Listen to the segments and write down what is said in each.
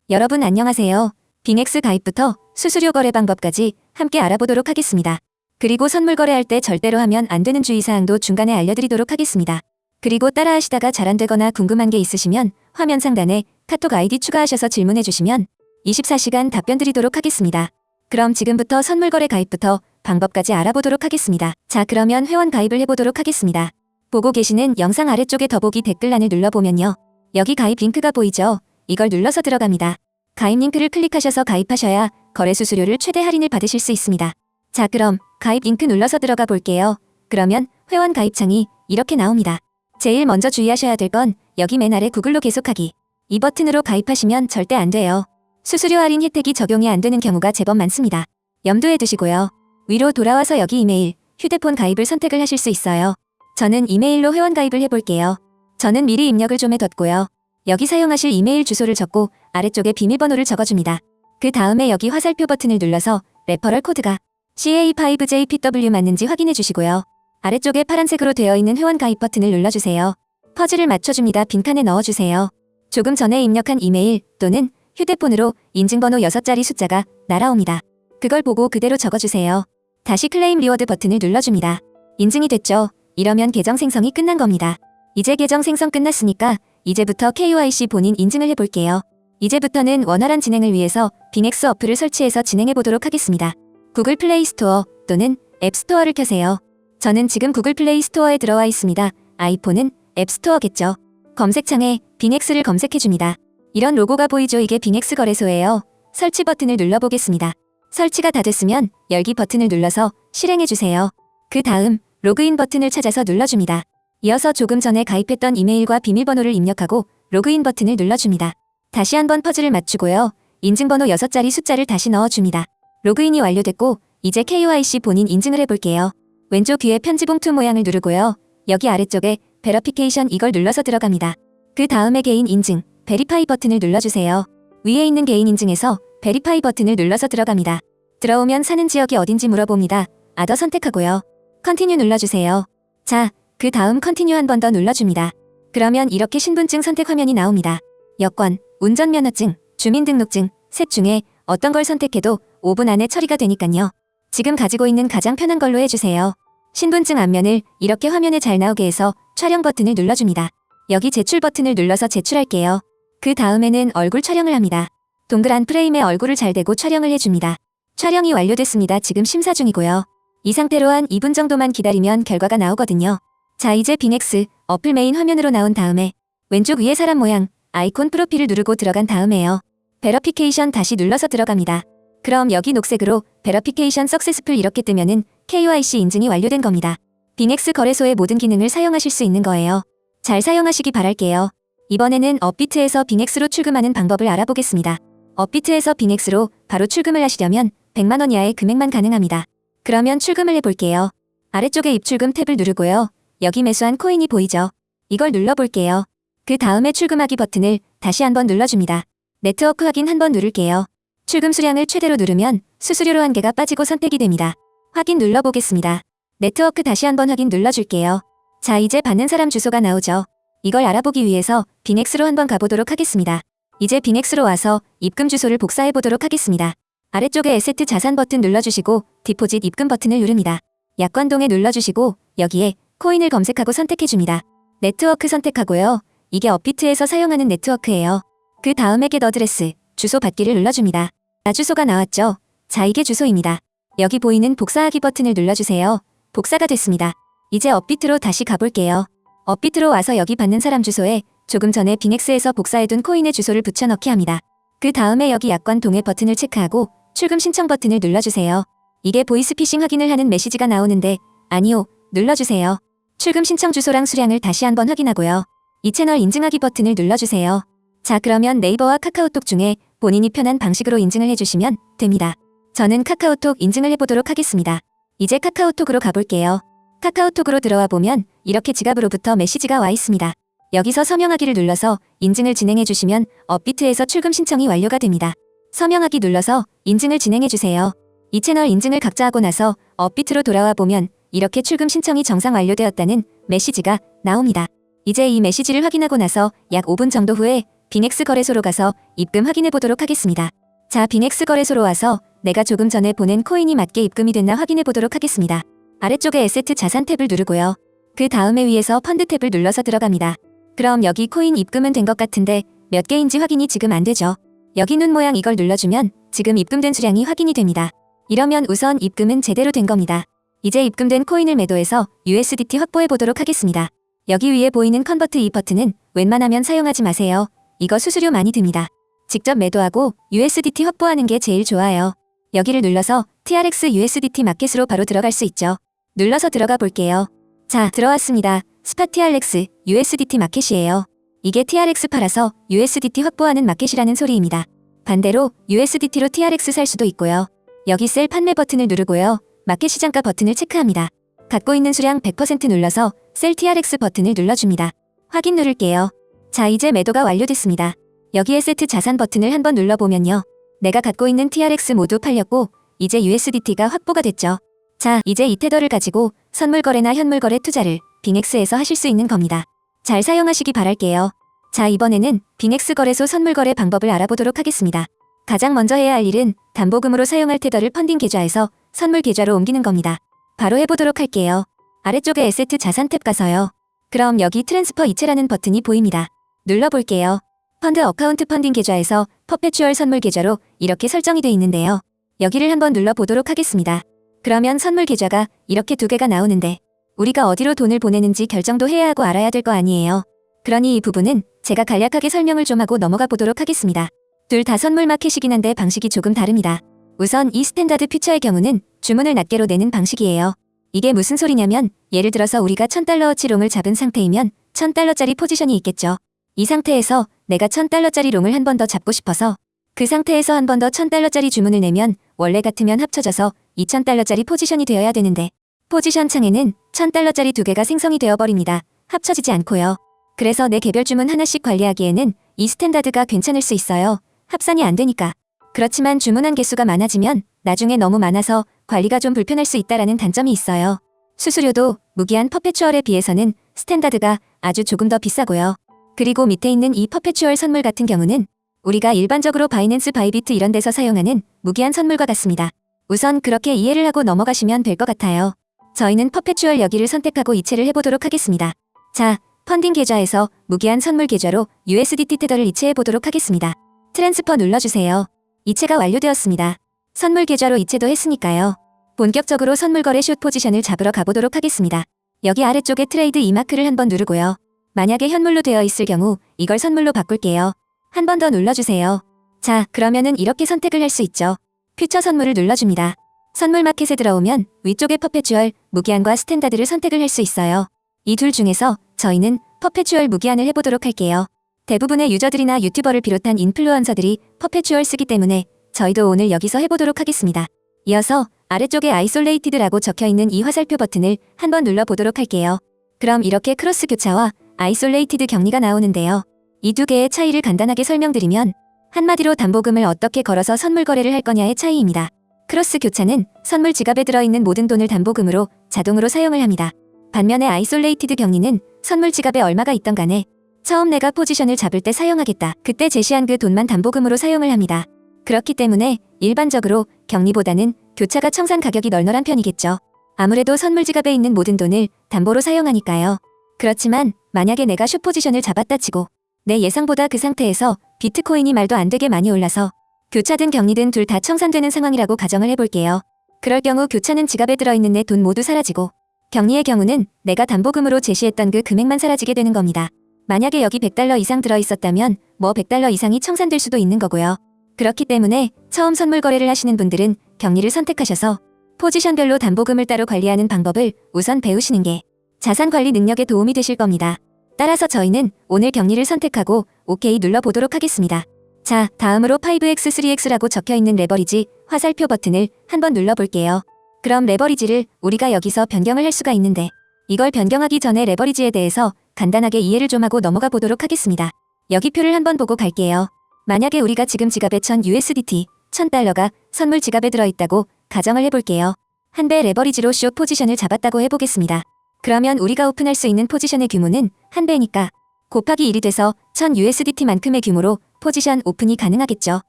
여러분 안녕하세요. 빙엑스 가입부터 수수료 거래 방법까지 함께 알아보도록 하겠습니다. 그리고 선물 거래할 때 절대로 하면 안 되는 주의사항도 중간에 알려드리도록 하겠습니다. 그리고 따라하시다가 잘 안 되거나 궁금한 게 있으시면 화면 상단에 카톡 아이디 추가하셔서 질문해 주시면 24시간 답변 드리도록 하겠습니다. 그럼 지금부터 선물 거래 가입부터 방법까지 알아보도록 하겠습니다. 자, 그러면 회원 가입을 해보도록 하겠습니다. 보고 계시는 영상 아래쪽에 더보기 댓글란을 눌러보면요. 여기 가입 링크가 보이죠? 이걸 눌러서 들어갑니다. 가입 링크를 클릭하셔서 가입하셔야 거래 수수료를 최대 할인을 받으실 수 있습니다. 자, 그럼 가입 링크 눌러서 들어가 볼게요. 그러면 회원 가입 창이 이렇게 나옵니다. 제일 먼저 주의하셔야 될 건 여기 맨 아래 구글로 계속하기. 이 버튼으로 가입하시면 절대 안 돼요. 수수료 할인 혜택이 적용이 안 되는 경우가 제법 많습니다. 염두에 두시고요. 위로 돌아와서 여기 이메일, 휴대폰 가입을 선택을 하실 수 있어요. 저는 이메일로 회원 가입을 해볼게요. 저는 미리 입력을 좀 해뒀고요. 여기 사용하실 이메일 주소를 적고 아래쪽에 비밀번호를 적어줍니다. 그 다음에 여기 화살표 버튼을 눌러서 레퍼럴 코드가 CA5JPW 맞는지 확인해 주시고요. 아래쪽에 파란색으로 되어 있는 회원 가입 버튼을 눌러주세요. 퍼즐을 맞춰줍니다. 빈칸에 넣어주세요. 조금 전에 입력한 이메일 또는 휴대폰으로 인증번호 6자리 숫자가 날아옵니다. 그걸 보고 그대로 적어주세요. 다시 클레임 리워드 버튼을 눌러줍니다. 인증이 됐죠? 이러면 계정 생성이 끝난 겁니다. 이제 계정 생성 끝났으니까 이제부터 KYC 본인 인증을 해볼게요. 이제부터는 원활한 진행을 위해서 빙엑스 어플을 설치해서 진행해보도록 하겠습니다. 구글 플레이 스토어 또는 앱 스토어를 켜세요. 저는 지금 구글 플레이 스토어에 들어와 있습니다. 아이폰은 앱 스토어겠죠. 검색창에 빙엑스를 검색해줍니다. 이런 로고가 보이죠? 이게 빙엑스 거래소예요. 설치 버튼을 눌러보겠습니다. 설치가 다 됐으면 열기 버튼을 눌러서 실행해주세요. 그 다음 로그인 버튼을 찾아서 눌러줍니다. 이어서 조금 전에 가입했던 이메일과 비밀번호를 입력하고 로그인 버튼을 눌러줍니다. 다시 한번 퍼즐을 맞추고요. 인증번호 6자리 숫자를 다시 넣어줍니다. 로그인이 완료됐고 이제 KYC 본인 인증을 해볼게요. 왼쪽 위에 편지 봉투 모양을 누르고요. 여기 아래쪽에 베러피케이션 이걸 눌러서 들어갑니다. 그 다음에 개인 인증, 베리파이 버튼을 눌러주세요. 위에 있는 개인 인증에서 베리파이 버튼을 눌러서 들어갑니다. 들어오면 사는 지역이 어딘지 물어봅니다. 아더 선택하고요. 컨티뉴 눌러주세요. 자, 그 다음 컨티뉴 한 번 더 눌러줍니다. 그러면 이렇게 신분증 선택 화면이 나옵니다. 여권, 운전면허증, 주민등록증, 셋 중에 어떤 걸 선택해도 5분 안에 처리가 되니깐요. 지금 가지고 있는 가장 편한 걸로 해주세요. 신분증 앞면을 이렇게 화면에 잘 나오게 해서 촬영 버튼을 눌러줍니다. 여기 제출 버튼을 눌러서 제출할게요. 그 다음에는 얼굴 촬영을 합니다. 동그란 프레임에 얼굴을 잘 대고 촬영을 해줍니다. 촬영이 완료됐습니다. 지금 심사 중이고요. 이 상태로 한 2분 정도만 기다리면 결과가 나오거든요. 자, 이제 빙엑스 어플 메인 화면으로 나온 다음에 왼쪽 위에 사람 모양 아이콘 프로필을 누르고 들어간 다음에요. 베러피케이션 다시 눌러서 들어갑니다. 그럼 여기 녹색으로 베러피케이션 석세스풀 이렇게 뜨면은 KYC 인증이 완료된 겁니다. 빙엑스 거래소의 모든 기능을 사용하실 수 있는 거예요. 잘 사용하시기 바랄게요. 이번에는 업비트에서 빙엑스로 출금하는 방법을 알아보겠습니다. 업비트에서 빙엑스로 바로 출금을 하시려면 100만원 이하의 금액만 가능합니다. 그러면 출금을 해볼게요. 아래쪽에 입출금 탭을 누르고요. 여기 매수한 코인이 보이죠? 이걸 눌러볼게요. 그 다음에 출금하기 버튼을 다시 한번 눌러줍니다. 네트워크 확인 한번 누를게요. 출금 수량을 최대로 누르면 수수료로 한 개가 빠지고 선택이 됩니다. 확인 눌러보겠습니다. 네트워크 다시 한번 확인 눌러줄게요. 자, 이제 받는 사람 주소가 나오죠. 이걸 알아보기 위해서 빙엑스로 한번 가보도록 하겠습니다. 이제 빙엑스로 와서 입금 주소를 복사해보도록 하겠습니다. 아래쪽에 에세트 자산 버튼 눌러주시고 디포짓 입금 버튼을 누릅니다. 약관동에 눌러주시고 여기에 코인을 검색하고 선택해줍니다. 네트워크 선택하고요. 이게 업비트에서 사용하는 네트워크예요. 그 다음에 겟 어드레스, 주소 받기를 눌러줍니다. 주소가 나왔죠? 자, 이게 주소입니다. 여기 보이는 복사하기 버튼을 눌러주세요. 복사가 됐습니다. 이제 업비트로 다시 가볼게요. 업비트로 와서 여기 받는 사람 주소에 조금 전에 빙엑스에서 복사해둔 코인의 주소를 붙여넣기 합니다. 그 다음에 여기 약관 동의 버튼을 체크하고 출금 신청 버튼을 눌러주세요. 이게 보이스피싱 확인을 하는 메시지가 나오는데 아니요, 눌러주세요. 출금 신청 주소랑 수량을 다시 한번 확인하고요. 이 채널 인증하기 버튼을 눌러주세요. 자, 그러면 네이버와 카카오톡 중에 본인이 편한 방식으로 인증을 해주시면 됩니다. 저는 카카오톡 인증을 해보도록 하겠습니다. 이제 카카오톡으로 가볼게요. 카카오톡으로 들어와 보면 이렇게 지갑으로부터 메시지가 와 있습니다. 여기서 서명하기를 눌러서 인증을 진행해주시면 업비트에서 출금 신청이 완료가 됩니다. 서명하기 눌러서 인증을 진행해주세요. 이 채널 인증을 각자 하고 나서 업비트로 돌아와 보면 이렇게 출금 신청이 정상 완료되었다는 메시지가 나옵니다. 이제 이 메시지를 확인하고 나서 약 5분 정도 후에 빙엑스 거래소로 가서 입금 확인해 보도록 하겠습니다. 자, 빙엑스 거래소로 와서 내가 조금 전에 보낸 코인이 맞게 입금이 됐나 확인해 보도록 하겠습니다. 아래쪽에 에세트 자산 탭을 누르고요. 그 다음에 위에서 펀드 탭을 눌러서 들어갑니다. 그럼 여기 코인 입금은 된 것 같은데 몇 개인지 확인이 지금 안 되죠. 여기 눈 모양 이걸 눌러주면 지금 입금된 수량이 확인이 됩니다. 이러면 우선 입금은 제대로 된 겁니다. 이제 입금된 코인을 매도해서 USDT 확보해 보도록 하겠습니다. 여기 위에 보이는 컨버트 이 버튼은 웬만하면 사용하지 마세요. 이거 수수료 많이 듭니다. 직접 매도하고 USDT 확보하는 게 제일 좋아요. 여기를 눌러서 TRX USDT 마켓으로 바로 들어갈 수 있죠. 눌러서 들어가 볼게요. 자, 들어왔습니다. 스팟 TRX USDT 마켓이에요. 이게 TRX 팔아서 USDT 확보하는 마켓이라는 소리입니다. 반대로 USDT로 TRX 살 수도 있고요. 여기 셀 판매 버튼을 누르고요. 마켓 시장가 버튼을 체크합니다. 갖고 있는 수량 100% 눌러서 셀 TRX 버튼을 눌러줍니다. 확인 누를게요. 자, 이제 매도가 완료됐습니다. 여기에 세트 자산 버튼을 한번 눌러보면요. 내가 갖고 있는 TRX 모두 팔렸고 이제 USDT가 확보가 됐죠. 자, 이제 이 테더를 가지고 선물 거래나 현물 거래 투자를 빙엑스에서 하실 수 있는 겁니다. 잘 사용하시기 바랄게요. 자, 이번에는 빙엑스 거래소 선물 거래 방법을 알아보도록 하겠습니다. 가장 먼저 해야 할 일은 담보금으로 사용할 테더를 펀딩 계좌에서 선물 계좌로 옮기는 겁니다. 바로 해보도록 할게요. 아래쪽에 에세트 자산 탭 가서요. 그럼 여기 트랜스퍼 이체라는 버튼이 보입니다. 눌러볼게요. 펀드 어카운트 펀딩 계좌에서 퍼페추얼 선물 계좌로 이렇게 설정이 돼 있는데요. 여기를 한번 눌러보도록 하겠습니다. 그러면 선물 계좌가 이렇게 두 개가 나오는데 우리가 어디로 돈을 보내는지 결정도 해야 하고 알아야 될 거 아니에요. 그러니 이 부분은 제가 간략하게 설명을 좀 하고 넘어가 보도록 하겠습니다. 둘 다 선물 마켓이긴 한데 방식이 조금 다릅니다. 우선 이 스탠다드 퓨처의 경우는 주문을 낱개로 내는 방식이에요. 이게 무슨 소리냐면 예를 들어서 우리가 1000달러어치 롱을 잡은 상태이면 1000달러짜리 포지션이 있겠죠. 이 상태에서 내가 1000달러짜리 롱을 한 번 더 잡고 싶어서 그 상태에서 한 번 더 1000달러짜리 주문을 내면 원래 같으면 합쳐져서 2000달러짜리 포지션이 되어야 되는데 포지션 창에는 1000달러짜리 두 개가 생성이 되어버립니다. 합쳐지지 않고요. 그래서 내 개별 주문 하나씩 관리하기에는 이 스탠다드가 괜찮을 수 있어요. 합산이 안 되니까. 그렇지만 주문한 개수가 많아지면 나중에 너무 많아서 관리가 좀 불편할 수 있다라는 단점이 있어요. 수수료도 무기한 퍼페추얼에 비해서는 스탠다드가 아주 조금 더 비싸고요. 그리고 밑에 있는 이 퍼페추얼 선물 같은 경우는 우리가 일반적으로 바이낸스 바이비트 이런 데서 사용하는 무기한 선물과 같습니다. 우선 그렇게 이해를 하고 넘어가시면 될 것 같아요. 저희는 퍼페추얼 여기를 선택하고 이체를 해보도록 하겠습니다. 자, 펀딩 계좌에서 무기한 선물 계좌로 USDT 테더를 이체해 보도록 하겠습니다. 트랜스퍼 눌러주세요. 이체가 완료되었습니다. 선물 계좌로 이체도 했으니까요. 본격적으로 선물 거래 숏 포지션을 잡으러 가보도록 하겠습니다. 여기 아래쪽에 트레이드 이 마크를 한번 누르고요. 만약에 현물로 되어 있을 경우 이걸 선물로 바꿀게요. 한 번 더 눌러주세요. 자, 그러면은 이렇게 선택을 할 수 있죠. 퓨처 선물을 눌러줍니다. 선물 마켓에 들어오면 위쪽에 퍼페추얼, 무기한과 스탠다드를 선택을 할 수 있어요. 이 둘 중에서 저희는 퍼페추얼 무기한을 해보도록 할게요. 대부분의 유저들이나 유튜버를 비롯한 인플루언서들이 퍼페추얼 쓰기 때문에 저희도 오늘 여기서 해보도록 하겠습니다. 이어서 아래쪽에 아이솔레이티드라고 적혀있는 이 화살표 버튼을 한번 눌러보도록 할게요. 그럼 이렇게 크로스 교차와 아이솔레이티드 격리가 나오는데요. 이 두 개의 차이를 간단하게 설명드리면 한마디로 담보금을 어떻게 걸어서 선물 거래를 할 거냐의 차이입니다. 크로스 교차는 선물 지갑에 들어있는 모든 돈을 담보금으로 자동으로 사용을 합니다. 반면에 아이솔레이티드 격리는 선물 지갑에 얼마가 있던 간에 처음 내가 포지션을 잡을 때 사용하겠다. 그때 제시한 그 돈만 담보금으로 사용을 합니다. 그렇기 때문에 일반적으로 격리보다는 교차가 청산 가격이 널널한 편이겠죠. 아무래도 선물 지갑에 있는 모든 돈을 담보로 사용하니까요. 그렇지만 만약에 내가 숏 포지션을 잡았다 치고 내 예상보다 그 상태에서 비트코인이 말도 안 되게 많이 올라서 교차든 격리든 둘 다 청산되는 상황이라고 가정을 해볼게요. 그럴 경우 교차는 지갑에 들어있는 내 돈 모두 사라지고 격리의 경우는 내가 담보금으로 제시했던 그 금액만 사라지게 되는 겁니다. 만약에 여기 100달러 이상 들어있었다면 뭐 100달러 이상이 청산될 수도 있는 거고요. 그렇기 때문에 처음 선물 거래를 하시는 분들은 격리를 선택하셔서 포지션별로 담보금을 따로 관리하는 방법을 우선 배우시는 게 자산 관리 능력에 도움이 되실 겁니다. 따라서 저희는 오늘 격리를 선택하고 OK 눌러보도록 하겠습니다. 자, 다음으로 5X, 3X라고 적혀있는 레버리지 화살표 버튼을 한번 눌러볼게요. 그럼 레버리지를 우리가 여기서 변경을 할 수가 있는데 이걸 변경하기 전에 레버리지에 대해서 간단하게 이해를 좀 하고 넘어가 보도록 하겠습니다. 여기 표를 한번 보고 갈게요. 만약에 우리가 지금 지갑에 1000 USDT, 1000달러가 선물 지갑에 들어있다고 가정을 해볼게요. 한 배 레버리지로 숏 포지션을 잡았다고 해보겠습니다. 그러면 우리가 오픈할 수 있는 포지션의 규모는 한 배니까 곱하기 1이 돼서 1000USDT만큼의 규모로 포지션 오픈이 가능하겠죠.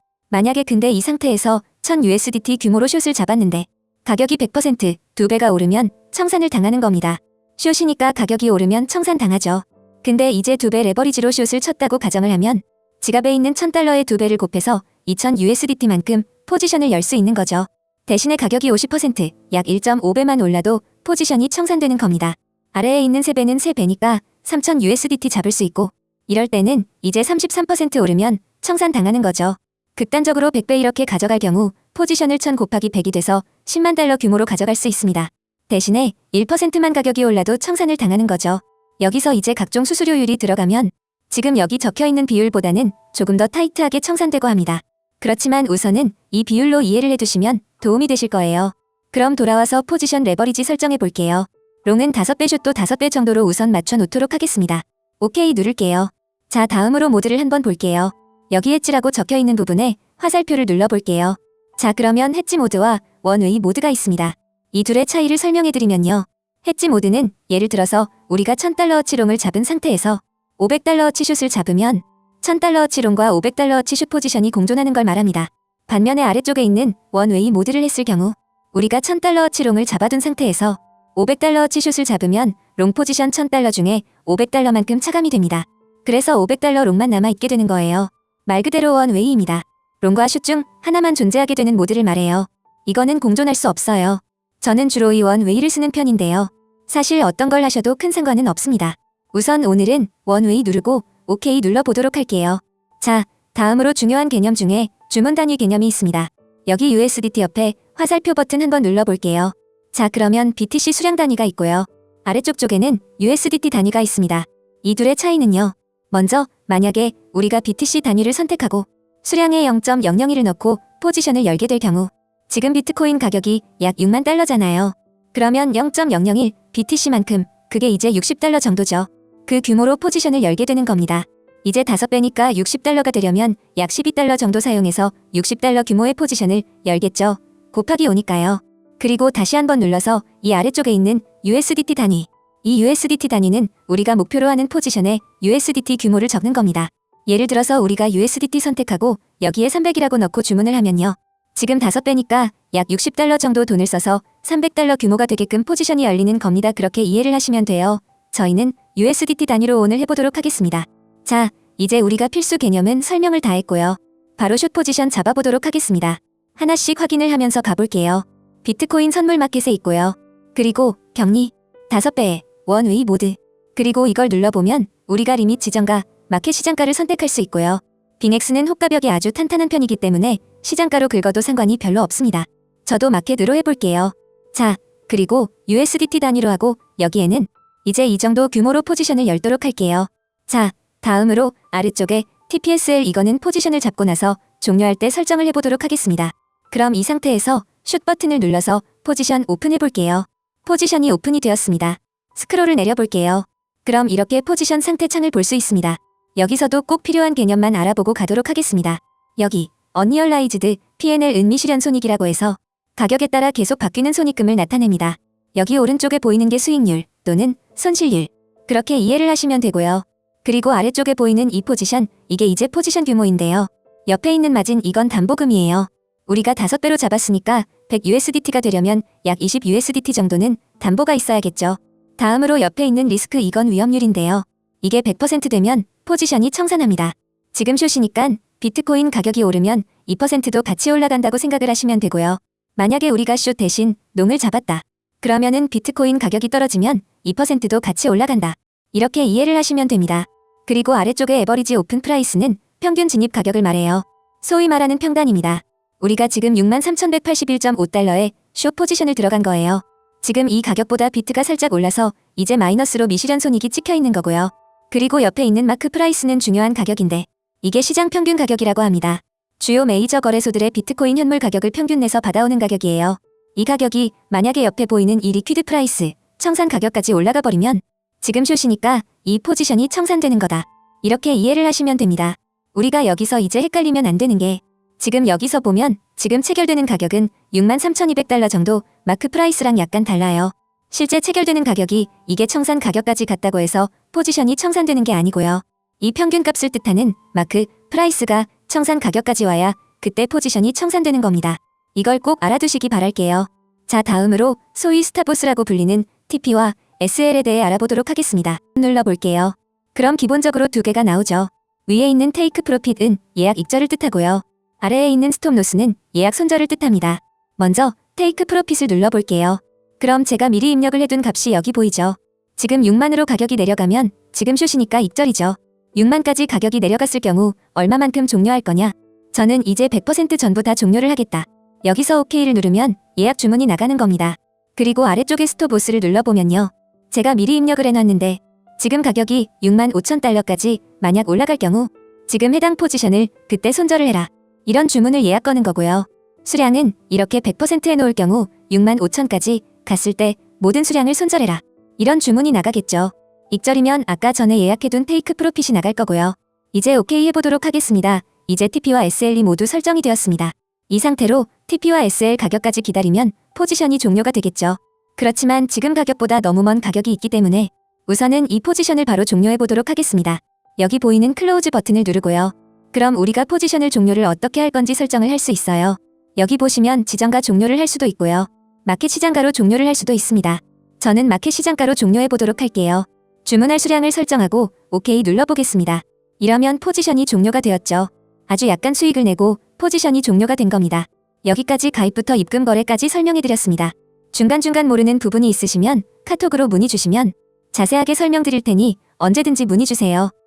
만약에 근데 이 상태에서 1000USDT 규모로 숏을 잡았는데 가격이 100% 2배가 오르면 청산을 당하는 겁니다. 숏이니까 가격이 오르면 청산당하죠. 근데 이제 2배 레버리지로 숏을 쳤다고 가정을 하면 지갑에 있는 $1000의 2배를 곱해서 2000USDT만큼 포지션을 열 수 있는 거죠. 대신에 가격이 50%, 약 1.5배만 올라도 포지션이 청산되는 겁니다. 아래에 있는 3배는 3배니까 3000USDT 잡을 수 있고 이럴 때는 이제 33% 오르면 청산당하는 거죠. 극단적으로 100배 이렇게 가져갈 경우 포지션을 1000 곱하기 100이 돼서 10만 달러 규모로 가져갈 수 있습니다. 대신에 1%만 가격이 올라도 청산을 당하는 거죠. 여기서 이제 각종 수수료율이 들어가면 지금 여기 적혀있는 비율보다는 조금 더 타이트하게 청산되고 합니다. 그렇지만 우선은 이 비율로 이해를 해두시면 도움이 되실 거예요. 그럼 돌아와서 포지션 레버리지 설정해 볼게요. 롱은 5배 숏도 5배 정도로 우선 맞춰 놓도록 하겠습니다. 오케이 누를게요. 자, 다음으로 모드를 한번 볼게요. 여기 해지라고 적혀있는 부분에 화살표를 눌러볼게요. 자, 그러면 해지 모드와 원웨이 모드가 있습니다. 이 둘의 차이를 설명해드리면요. 해지 모드는 예를 들어서 우리가 $1000어치 롱을 잡은 상태에서 $500어치 숏을 잡으면 $1000어치 롱과 $500어치 숏 포지션이 공존하는 걸 말합니다. 반면에 아래쪽에 있는 원웨이 모드를 했을 경우 우리가 $1000어치 롱을 잡아둔 상태에서 $500어치 숏을 잡으면 롱 포지션 $1000 중에 $500만큼 차감이 됩니다. 그래서 $500 롱만 남아있게 되는 거예요. 말 그대로 원웨이입니다. 롱과 숏 중 하나만 존재하게 되는 모드를 말해요. 이거는 공존할 수 없어요. 저는 주로 이 원웨이를 쓰는 편인데요. 사실 어떤 걸 하셔도 큰 상관은 없습니다. 우선 오늘은 원웨이 누르고 오케이 눌러보도록 할게요. 자, 다음으로 중요한 개념 중에 주문 단위 개념이 있습니다. 여기 USDT 옆에 화살표 버튼 한번 눌러볼게요. 자, 그러면 BTC 수량 단위가 있고요. 아래쪽 쪽에는 USDT 단위가 있습니다. 이 둘의 차이는요. 먼저 만약에 우리가 BTC 단위를 선택하고 수량에 0.001을 넣고 포지션을 열게 될 경우 지금 비트코인 가격이 약 6만 달러잖아요. 그러면 0.001 BTC만큼 그게 이제 $60 정도죠. 그 규모로 포지션을 열게 되는 겁니다. 이제 5배니까 $60가 되려면 약 $12 정도 사용해서 $60 규모의 포지션을 열겠죠. 곱하기 5니까요. 그리고 다시 한번 눌러서 이 아래쪽에 있는 USDT 단위. 이 USDT 단위는 우리가 목표로 하는 포지션의 USDT 규모를 적는 겁니다. 예를 들어서 우리가 USDT 선택하고 여기에 300이라고 넣고 주문을 하면요. 지금 5배니까 약 $60 정도 돈을 써서 $300 규모가 되게끔 포지션이 열리는 겁니다. 그렇게 이해를 하시면 돼요. 저희는 USDT 단위로 오늘 해보도록 하겠습니다. 자, 이제 우리가 필수 개념은 설명을 다 했고요. 바로 숏 포지션 잡아보도록 하겠습니다. 하나씩 확인을 하면서 가볼게요. 비트코인 선물 마켓에 있고요. 그리고 격리 5배의 원웨이 모드. 그리고 이걸 눌러보면 우리가 리밋 지정과 마켓 시장가를 선택할 수 있고요. 빙엑스는 호가벽이 아주 탄탄한 편이기 때문에 시장가로 긁어도 상관이 별로 없습니다. 저도 마켓으로 해볼게요. 자, 그리고 USDT 단위로 하고 여기에는 이제 이 정도 규모로 포지션을 열도록 할게요. 자, 다음으로 아래쪽에 TPSL 이거는 포지션을 잡고 나서 종료할 때 설정을 해보도록 하겠습니다. 그럼 이 상태에서 슛 버튼을 눌러서 포지션 오픈해볼게요. 포지션이 오픈이 되었습니다. 스크롤을 내려볼게요. 그럼 이렇게 포지션 상태 창을 볼 수 있습니다. 여기서도 꼭 필요한 개념만 알아보고 가도록 하겠습니다. 여기 언리얼라이즈드 P&L 은미실현 손익이라고 해서 가격에 따라 계속 바뀌는 손익금을 나타냅니다. 여기 오른쪽에 보이는 게 수익률 또는 손실률. 그렇게 이해를 하시면 되고요. 그리고 아래쪽에 보이는 이 포지션, 이게 이제 포지션 규모인데요. 옆에 있는 마진 이건 담보금이에요. 우리가 5배로 잡았으니까 100USDT가 되려면 약 20USDT 정도는 담보가 있어야겠죠. 다음으로 옆에 있는 리스크 이건 위험률인데요. 이게 100% 되면 포지션이 청산합니다. 지금 숏이니까 비트코인 가격이 오르면 2%도 같이 올라간다고 생각을 하시면 되고요. 만약에 우리가 숏 대신 롱을 잡았다. 그러면은 비트코인 가격이 떨어지면 2%도 같이 올라간다. 이렇게 이해를 하시면 됩니다. 그리고 아래쪽에 에버리지 오픈 프라이스는 평균 진입 가격을 말해요. 소위 말하는 평단입니다. 우리가 지금 63,181.5달러에 숏 포지션을 들어간 거예요. 지금 이 가격보다 비트가 살짝 올라서 이제 마이너스로 미실현 손익이 찍혀 있는 거고요. 그리고 옆에 있는 마크 프라이스는 중요한 가격인데 이게 시장 평균 가격이라고 합니다. 주요 메이저 거래소들의 비트코인 현물 가격을 평균 내서 받아오는 가격이에요. 이 가격이 만약에 옆에 보이는 이 리퀴드 프라이스, 청산 가격까지 올라가 버리면 지금 숏이니까 이 포지션이 청산되는 거다. 이렇게 이해를 하시면 됩니다. 우리가 여기서 이제 헷갈리면 안 되는 게 지금 여기서 보면 지금 체결되는 가격은 63,200달러 정도 마크 프라이스랑 약간 달라요. 실제 체결되는 가격이 이게 청산 가격까지 같다고 해서 포지션이 청산되는 게 아니고요. 이 평균값을 뜻하는 마크, 프라이스가 청산 가격까지 와야 그때 포지션이 청산되는 겁니다. 이걸 꼭 알아두시기 바랄게요. 자, 다음으로 소위 스탑로스라고 불리는 TP와 SL에 대해 알아보도록 하겠습니다. 눌러볼게요. 그럼 기본적으로 두 개가 나오죠. 위에 있는 테이크 프로핏은 예약 익절을 뜻하고요. 아래에 있는 스톱로스는 예약 손절을 뜻합니다. 먼저 테이크 프로핏을 눌러볼게요. 그럼 제가 미리 입력을 해둔 값이 여기 보이죠? 지금 6만으로 가격이 내려가면 지금 숏이니까 익절이죠. 6만까지 가격이 내려갔을 경우 얼마만큼 종료할 거냐? 저는 이제 100% 전부 다 종료를 하겠다. 여기서 OK를 누르면 예약 주문이 나가는 겁니다. 그리고 아래쪽에 스톱로스를 눌러보면요. 제가 미리 입력을 해놨는데 지금 가격이 6만 5천 달러까지 만약 올라갈 경우 지금 해당 포지션을 그때 손절을 해라. 이런 주문을 예약 거는 거고요. 수량은 이렇게 100% 해놓을 경우 6만 5천까지 갔을 때 모든 수량을 손절해라. 이런 주문이 나가겠죠. 익절이면 아까 전에 예약해둔 테이크 프로핏이 나갈 거고요. 이제 OK 해보도록 하겠습니다. 이제 TP와 SL이 모두 설정이 되었습니다. 이 상태로 TP와 SL 가격까지 기다리면 포지션이 종료가 되겠죠. 그렇지만 지금 가격보다 너무 먼 가격이 있기 때문에 우선은 이 포지션을 바로 종료해보도록 하겠습니다. 여기 보이는 클로우즈 버튼을 누르고요. 그럼 우리가 포지션을 종료를 어떻게 할 건지 설정을 할 수 있어요. 여기 보시면 지정가 종료를 할 수도 있고요. 마켓 시장가로 종료를 할 수도 있습니다. 저는 마켓 시장가로 종료해보도록 할게요. 주문할 수량을 설정하고 OK 눌러보겠습니다. 이러면 포지션이 종료가 되었죠. 아주 약간 수익을 내고 포지션이 종료가 된 겁니다. 여기까지 가입부터 입금 거래까지 설명해드렸습니다. 중간중간 모르는 부분이 있으시면 카톡으로 문의 주시면 자세하게 설명드릴 테니 언제든지 문의 주세요.